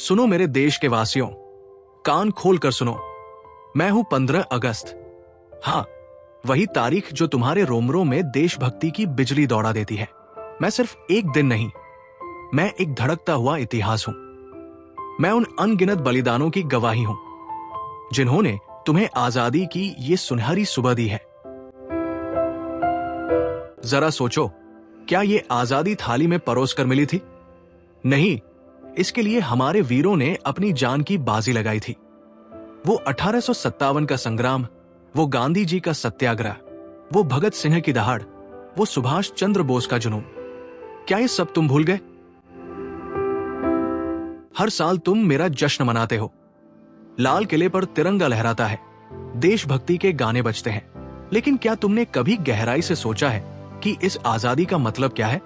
सुनो मेरे देश के वासियों, कान खोल कर सुनो। मैं हूं 15 अगस्त। हाँ, वही तारीख जो तुम्हारे रोमरों में देशभक्ति की बिजली दौड़ा देती है। मैं सिर्फ एक दिन नहीं, मैं एक धड़कता हुआ इतिहास हूं। मैं उन अनगिनत बलिदानों की गवाही हूं जिन्होंने तुम्हें आजादी की ये सुनहरी सुबह दी है। जरा सोचो, क्या ये आजादी थाली में परोस कर मिली थी? नहीं, इसके लिए हमारे वीरों ने अपनी जान की बाजी लगाई थी। वो 1857 का संग्राम, वो गांधी जी का सत्याग्रह, वो भगत सिंह की दहाड़, वो सुभाष चंद्र बोस का जुनून, क्या ये सब तुम भूल गए? हर साल तुम मेरा जश्न मनाते हो। लाल किले पर तिरंगा लहराता है, देशभक्ति के गाने बजते हैं, लेकिन क्या तुमने कभी गहराई से सोचा है कि इस आजादी का मतलब क्या है?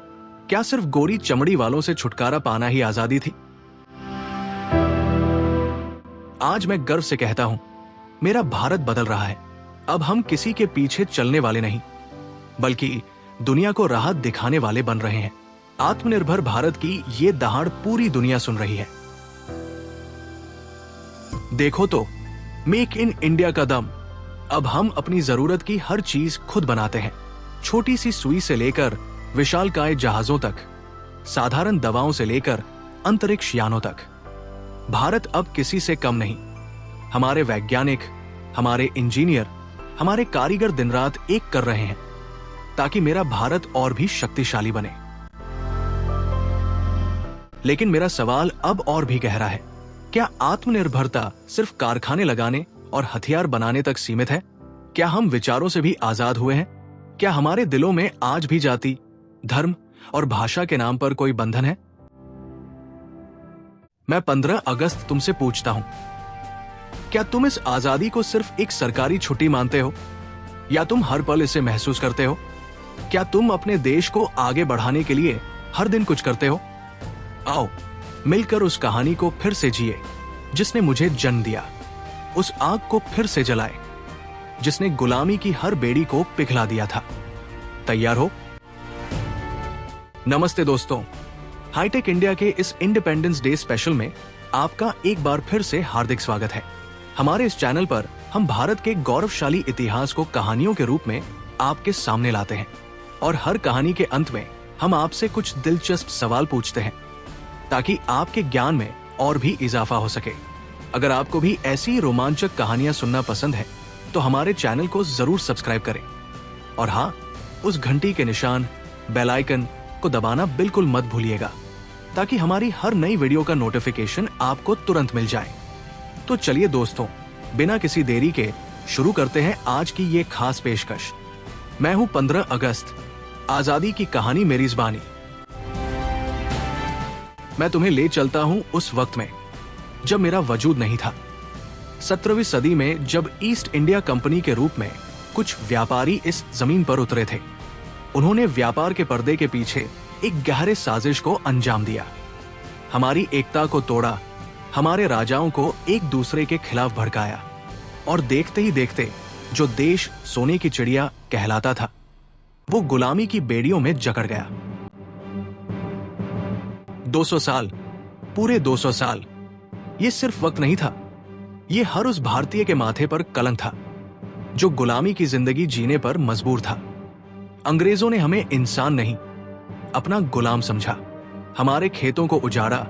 क्या सिर्फ गोरी चमड़ी वालों से छुटकारा पाना ही आजादी थी? आज मैं गर्व से कहता हूं, मेरा भारत बदल रहा है। अब हम किसी के पीछे चलने वाले नहीं, बल्कि दुनिया को राह दिखाने वाले बन रहे हैं। आत्मनिर्भर भारत की ये दहाड़ पूरी दुनिया सुन रही है। देखो तो, मेक इन इंडिया का दम। अब हम अपनी जरूरत की हर चीज खुद बनाते हैं, छोटी सी सुई से लेकर विशालकाय जहाजों तक, साधारण दवाओं से लेकर अंतरिक्ष यानों तक। भारत अब किसी से कम नहीं। हमारे वैज्ञानिक, हमारे इंजीनियर, हमारे कारीगर दिन रात एक कर रहे हैं ताकि मेरा भारत और भी शक्तिशाली बने। लेकिन मेरा सवाल अब और भी गहरा है। क्या आत्मनिर्भरता सिर्फ कारखाने लगाने और हथियार बनाने तक सीमित है? क्या हम विचारों से भी आजाद हुए हैं? क्या हमारे दिलों में आज भी जाति, धर्म और भाषा के नाम पर कोई बंधन है? मैं 15 अगस्त तुमसे पूछता हूं, क्या तुम इस आजादी को सिर्फ एक सरकारी छुट्टी मानते हो, या तुम हर पल इसे महसूस करते हो? क्या तुम अपने देश को आगे बढ़ाने के लिए हर दिन कुछ करते हो? आओ मिलकर उस कहानी को फिर से जिए जिसने मुझे जन्म दिया, उस आग को फिर से जलाए जिसने गुलामी की हर बेड़ी को पिघला दिया था। तैयार हो? नमस्ते दोस्तों, हाईटेक इंडिया के इस इंडिपेंडेंस डे स्पेशल में आपका एक बार फिर से हार्दिक स्वागत है। हमारे इस चैनल पर हम भारत के गौरवशाली इतिहास को कहानियों के रूप में आपके सामने लाते हैं, और हर कहानी के अंत में हम आपसे कुछ दिलचस्प सवाल पूछते हैं ताकि आपके ज्ञान में और भी इजाफा हो सके। अगर आपको भी ऐसी रोमांचक कहानियां सुनना पसंद है तो हमारे चैनल को जरूर सब्सक्राइब करें, और हाँ, उस घंटी के निशान बेल आइकन को दबाना बिल्कुल मत भूलिएगा ताकि हमारी हर नई वीडियो का नोटिफिकेशन आपको तुरंत मिल जाए। तो चलिए दोस्तों, बिना किसी देरी के शुरू करते हैं आज की ये खास पेशकश। मैं हूं 15 अगस्त, आजादी की कहानी मेरी ज़बानी। मैं तुम्हें ले चलता हूं उस वक्त में जब मेरा वजूद नहीं था। 17वीं सदी में जब ईस्ट इंडिया कंपनी के रूप में कुछ व्यापारी इस जमीन पर उतरे थे। उन्होंने व्यापार के पर्दे के पीछे एक गहरे साजिश को अंजाम दिया। हमारी एकता को तोड़ा, हमारे राजाओं को एक दूसरे के खिलाफ भड़काया, और देखते ही देखते जो देश सोने की चिड़िया कहलाता था वो गुलामी की बेड़ियों में जकड़ गया। 200 साल, पूरे 200 साल, ये सिर्फ वक्त नहीं था, ये हर उस भारतीय के माथे पर कलंक था जो गुलामी की जिंदगी जीने पर मजबूर था। अंग्रेजों ने हमें इंसान नहीं, अपना गुलाम समझा। हमारे खेतों को उजाड़ा,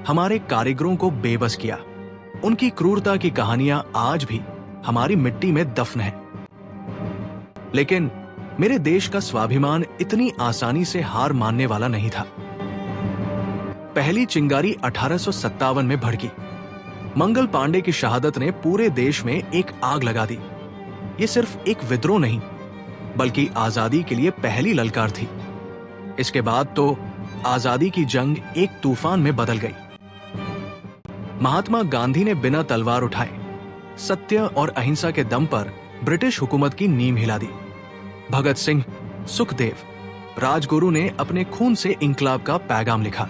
हमारे कारीगरों को बेबस किया। उनकी क्रूरता की कहानियां आज भी हमारी मिट्टी में दफन है। लेकिन मेरे देश का स्वाभिमान इतनी आसानी से हार मानने वाला नहीं था। पहली चिंगारी 1857 में भड़की। मंगल पांडे की शहादत ने पूरे देश में एक आग लगा दी। ये सिर्फ एक विद्रोह नहीं, बल्कि आजादी के लिए पहली ललकार थी। इसके बाद तो आजादी की जंग एक तूफान में बदल गई। महात्मा गांधी ने बिना तलवार उठाए सत्य और अहिंसा के दम पर ब्रिटिश हुकूमत की नींव हिला दी। भगत सिंह, सुखदेव, राजगुरु ने अपने खून से इंकलाब का पैगाम लिखा।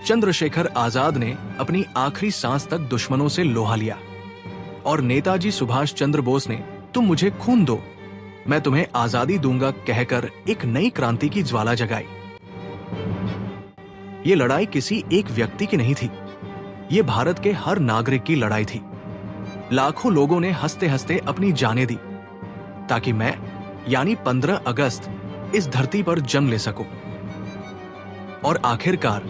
चंद्रशेखर आजाद ने अपनी आखिरी सांस तक दुश्मनों से लोहा लिया, और नेताजी सुभाष चंद्र बोस ने तुम मुझे खून दो, मैं तुम्हें आजादी दूंगा कहकर एक नई क्रांति की ज्वाला जगाई। ये लड़ाई किसी एक व्यक्ति की नहीं थी, ये भारत के हर नागरिक की लड़ाई थी। लाखों लोगों ने हंसते हंसते अपनी जानें दी ताकि मैं यानी 15 अगस्त इस धरती पर जन्म ले सकूं। और आखिरकार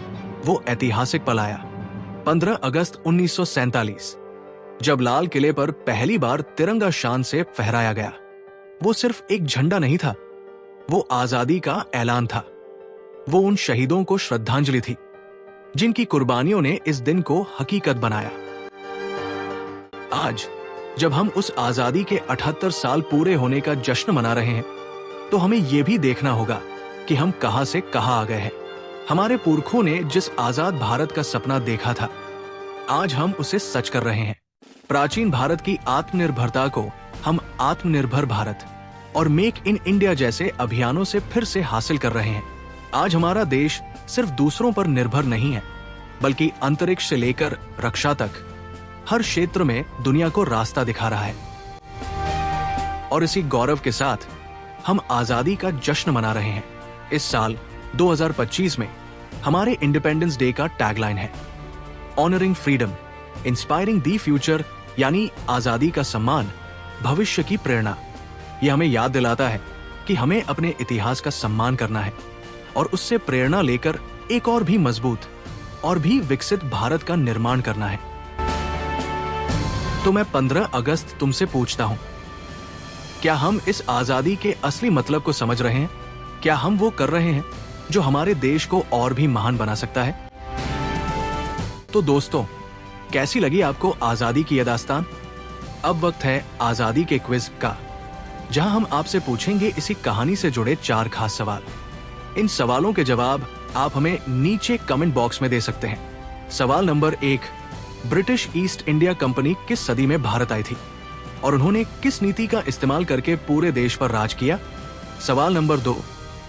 वो ऐतिहासिक पल आया, 15 अगस्त 1947, जब लाल किले पर पहली बार तिरंगा शान से फहराया गया। वो सिर्फ एक झंडा नहीं था, वो आजादी का ऐलान था। वो उन शहीदों को श्रद्धांजलि थी जिनकी कुर्बानियों ने इस दिन को हकीकत बनाया। आज जब हम उस आजादी के 78 साल पूरे होने का जश्न मना रहे हैं, तो हमें यह भी देखना होगा कि हम कहां से कहां आ गए हैं। हमारे पुरखों ने जिस आजाद भारत का सपना देखा था, आज हम उसे सच कर रहे हैं। प्राचीन भारत की आत्मनिर्भरता को हम आत्मनिर्भर भारत और मेक इन इंडिया जैसे अभियानों से फिर से हासिल कर रहे हैं। आज हमारा देश सिर्फ दूसरों पर निर्भर नहीं है, बल्कि अंतरिक्ष से लेकर रक्षा तक हर क्षेत्र में दुनिया को रास्ता दिखा रहा है। और इसी गौरव के साथ हम आजादी का जश्न मना रहे हैं। इस साल 2025 में हमारे इंडिपेंडेंस डे का टैगलाइन है honouring freedom, inspiring the future, यानी आजादी का सम्मान, भविष्य की प्रेरणा। यह हमें याद दिलाता है कि हमें अपने इतिहास का सम्मान करना है और उससे प्रेरणा लेकर एक और भी मजबूत और भी विकसित भारत का निर्माण करना है। तो मैं 15 अगस्त तुमसे पूछता हूं, क्या हम इस आजादी के असली मतलब को समझ रहे हैं? क्या हम वो कर रहे हैं जो हमारे देश को और भी महान बना सकता है? तो दोस्तों, कैसी लगी आपको आजादी की यह दास्तान? अब वक्त है आजादी के क्विज का, जहां हम आपसे पूछेंगे इसी कहानी से जुड़े 4 खास सवाल। इन सवालों के जवाब आप हमें नीचे कमेंट बॉक्स में दे सकते हैं। सवाल number 1, British east India company किस सदी में भारत आई थी और उन्होंने किस नीति का इस्तेमाल करके पूरे देश पर राज किया? सवाल नंबर 2,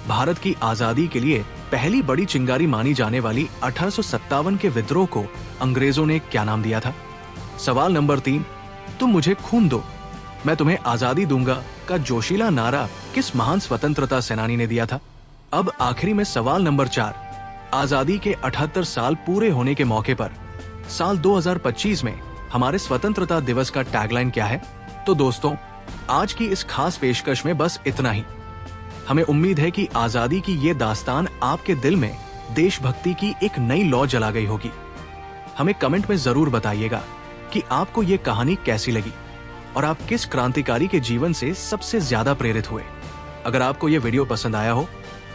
भारत की आजादी के लिए पहली बड़ी चिंगारी मानी जाने वाली 1857 के विद्रोह को अंग्रेजों ने क्या नाम दिया था? सवाल नंबर 3, तुम मुझे खून दो, मैं तुम्हें आजादी दूंगा का जोशीला नारा किस महान स्वतंत्रता सेनानी ने दिया था? अब आखिरी में सवाल नंबर 4, आजादी के 78 साल पूरे होने के मौके पर साल 2025 में हमारे स्वतंत्रता दिवस का टैगलाइन क्या है? तो दोस्तों, आज की इस खास पेशकश में बस इतना ही। हमें उम्मीद है कि आजादी की ये दास्तान आपके दिल में देशभक्ति की एक नई लौ जला गई होगी। हमें कमेंट में जरूर बताइएगा कि आपको ये कहानी कैसी लगी और आप किस क्रांतिकारी के जीवन से सबसे ज्यादा प्रेरित हुए। अगर आपको ये वीडियो पसंद आया हो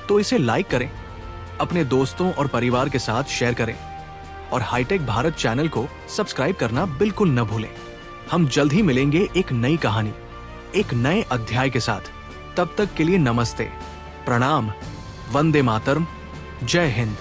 तो इसे लाइक करें, अपने दोस्तों और परिवार के साथ शेयर करें और हाईटेक भारत चैनल को सब्सक्राइब करना बिल्कुल न भूलें। हम जल्द ही मिलेंगे एक नई कहानी, एक नए अध्याय के साथ। तब तक के लिए नमस्ते, प्रणाम, वंदे मातरम, जय हिंद।